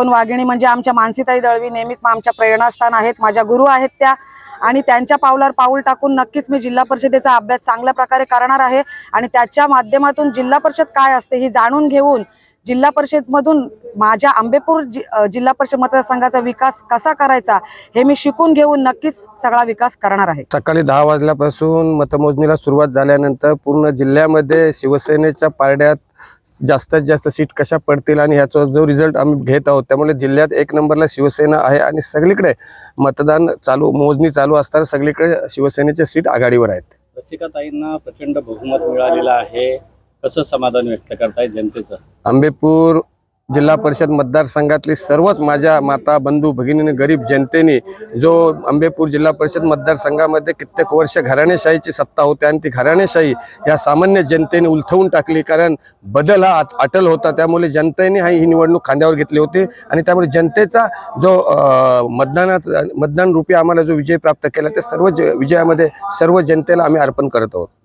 वाघिणी म्हणजे आमच्या मानसीताई दळवी नेहमीच आमच्या प्रेरणास्थान आहेत, माझ्या गुरु आहेत त्या, आणि त्यांच्या पावलावर पाऊल टाकून नक्कीच मी जिल्हा परिषदेचा अभ्यास चांगल्या प्रकारे करणार आहे आणि त्याच्या माध्यमातून जिल्हा परिषद काय असते हे जाणून घेऊन जिल्हा परिषदमधून माझ्या आंबेपूर जिल्हा परिषद मतदारसंघाचा विकास कसा करायचा हे मी शिकून घेऊन नक्कीच सगळा विकास करणार आहे। सकाळी 10 वाजल्यापासून मतमोजणीला सुरुवात झाल्यानंतर पूर्ण जिल्ह्यामध्ये शिवसेनेच्या पारड्यात जास्तीत जास्त सीट कशा पडतील आणि ह्याचा जो रिझल्ट आम्ही घेत आहोत त्यामुळे जिल्ह्यात 1 नंबरला शिवसेना आहे आणि सगळीकडे मतदान मोजणी चालू असताना सगळीकडे शिवसेनेचे सीट आघाडीवर आहेत। रसिकाताईंना प्रचंड बहुमत मिळालेलं आहे, कसं समाधान व्यक्त करताय जनतेचं? आंबेपूर जिल्हा परिषद मतदारसंघातली सर्वच माझ्या माता बंधू भगिनीने गरीब जनतेने जो आंबेपूर जिल्हा परिषद मतदारसंघामध्ये कित्येक वर्ष घराणेशाहीची सत्ता होती आणि ती घराणेशाही या सामान्य जनतेने उलथवून टाकली, कारण बदल हा अटल होता। त्यामुळे जनतेने ही निवडणूक खांद्यावर घेतली होती आणि त्यामुळे जनतेचा जो मतदान रूपी आम्हाला जो विजय प्राप्त केला ते सर्व विजयामध्ये सर्व जनतेला आम्ही अर्पण करत आहोत।